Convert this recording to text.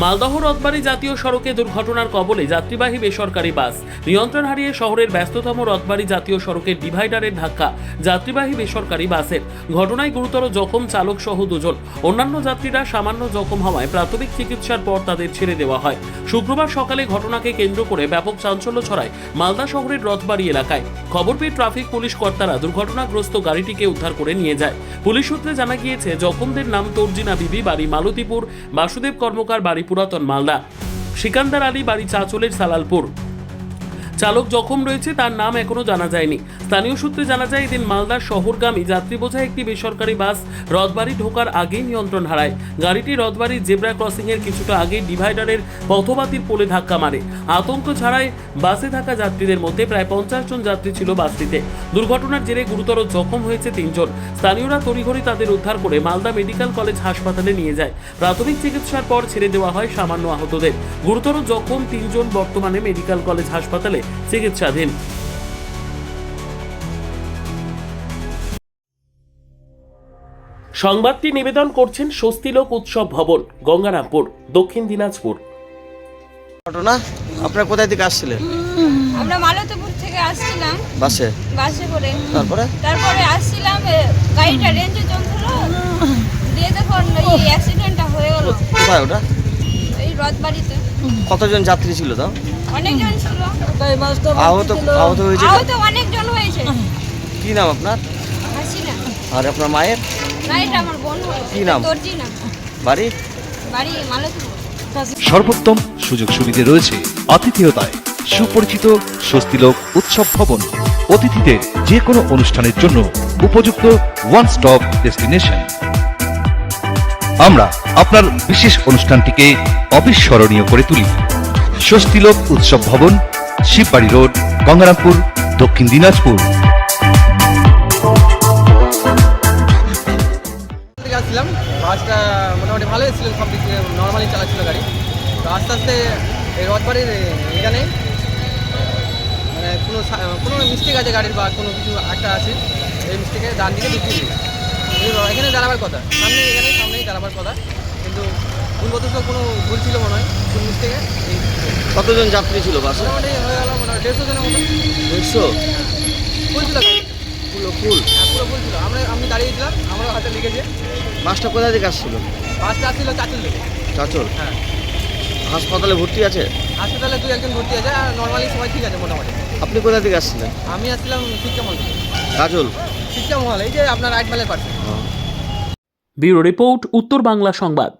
মালদহ রথবাড়ি জাতীয় সড়কে দুর্ঘটনার কবলে যাত্রীবাহী বেসরকারি বাস। নিয়ন্ত্রণ হারিয়ে শহরের ব্যস্ততম রথবাড়ি জাতীয় সড়কের ডিভাইডারের ধাক্কা যাত্রীবাহী বেসরকারি বাসের। ঘটনায় গুরুতর জখম চালক সহ দুজন। অন্যান্য যাত্রীরা সামান্য জখম হওয়ায় প্রাথমিক চিকিৎসার পর তাদের ছেড়ে দেওয়া হয়। শুক্রবার সকালে ঘটনাকে কেন্দ্র করে ব্যাপক চাঞ্চল্য ছড়ায় মালদা শহরের রথবাড়ি এলাকায়। খবর পেয়ে ট্রাফিক পুলিশ কর্তারা দুর্ঘটনাগ্রস্ত গাড়িটিকে উদ্ধার করে নিয়ে যায়। পুলিশ সূত্রে জানা গিয়েছে, জখমদের নাম তর্জিনা বিবি, বাড়ি মালতীপুর, বাসুদেব কর্মকার, বাড়ি পুরাতন মালদা, সিকান্দার আলী, বাড়ি চাচলের সালালপুর। চালক জখম রয়েছে, তার নাম এখনো জানা যায়নি। স্থানীয় সূত্রে জানা যায়, এদিন মালদার শহরগামী যাত্রী বোঝাই একটি বেসরকারি বাস রথবাড়ি ঢোকার আগেই নিয়ন্ত্রণ হারায়। গাড়িটি রথবাড়ির জেব্রা ক্রসিং এর কিছুটা আগে ডিভাইডারের পথবাতির পোলে ধাক্কা মারে। আতঙ্ক ছাড়ায় বাসে থাকা যাত্রীদের মধ্যে প্রায় 50 জন যাত্রী ছিল বাসটিতে। দুর্ঘটনার জেরে গুরুতর জখম হয়েছে 3 জন। স্থানীয়রা তড়িঘড়ি তাদের উদ্ধার করে মালদা মেডিকেল কলেজ হাসপাতালে নিয়ে যায়। প্রাথমিক চিকিৎসার পর ছেড়ে দেওয়া হয় সামান্য আহতদের। গুরুতর জখম 3 জন বর্তমানে মেডিকেল কলেজ হাসপাতালে চিকিৎসাধীন। সংবাদটি নিবেদন করছেন স্বস্তিলোক উৎসব ভবন, গঙ্গারামপুর, দক্ষিণ দিনাজপুর। ঘটনা, আপনারা কোথায় থেকে আসছিলেন? আমরা মালতীপুর থেকে আসছিলাম বাসে করে। তারপরে আসছিলাম, গাড়িটা রেঞ্জে চলছিল, দিয়ে দেখুন এই অ্যাক্সিডেন্টটা হয়ে গেল। কোথায় ওটা? এই রথবাড়িতে। কতজন যাত্রী ছিল তাও? অনেকজন ছিল। আহত হয়েছে? আহত অনেকজন হয়েছে। কি নাম আপনার? হাসিনা। আর আপনার মায়ের? না, এটা আমার বোন। কি নাম? তর্জিনা। বাড়ি মালতীপুর। সর্বোত্তম সুযোগ সুবিধা রয়েছে আতিথেয়তায়। সুপরিচিত স্বস্তিলোক উৎসব ভবন, অতিথিদের যে কোনো অনুষ্ঠানের জন্য উপযুক্ত ওয়ান স্টপ ডেস্টিনেশন। আমরা আপনার বিশেষ অনুষ্ঠানটিকে অবিস্মরণীয় করে তুলি। স্বস্তিলোক উৎসব ভবন, শিববাড়ি রোড, গঙ্গারামপুর, দক্ষিণ দিনাজপুর। আসছিলাম, বাসটা মোটামুটি ভালোই ছিল, সব দিক থেকে নর্মালি চালাচ্ছিল গাড়ি। তো আস্তে আস্তে এই রথবাড়ির এখানে মানে কোনো মিস্টেক আছে গাড়ির, বা কোনো কিছু একটা আছে, এই মিস্টেকে ডান দিকে ঢুকিয়ে দিই। এখানে দাঁড়াবার কথা, সামনেই দাঁড়াবার কথা, কিন্তু ভুলবশত কোনো ভুল ছিল মনে হয়, কোন মিস্টেকে। কতজন যাত্রী ছিল বাসে? মোটামুটি হয়ে গেল, মোটামুটি 150 জনের মতো। 150? ফুল ছিল গাড়ি, ফুল? হ্যাঁ পুরো ফুল ছিল। আমি দাঁড়িয়েছিলাম, আমারও হাতে লেগেছে। বাসটা কোথায় থেকে আসছিল? বাসটা আসছিল চাচল থেকে। চাচল? হ্যাঁ। হাসপাতালে ভর্তি আছে? হাসপাতালে 2-1 ভর্তি আছে, আর নর্মালি সবাই ঠিক আছে মোটামুটি। আপনি কোথা থেকে আসছিলেন? আমি আসছিলাম শিক্ষামহল থেকে। চাচল? শিক্ষামহল, এই যে আপনার রাইট মালের পাশে। ব্যুরো রিপোর্ট, উত্তর বাংলা সংবাদ।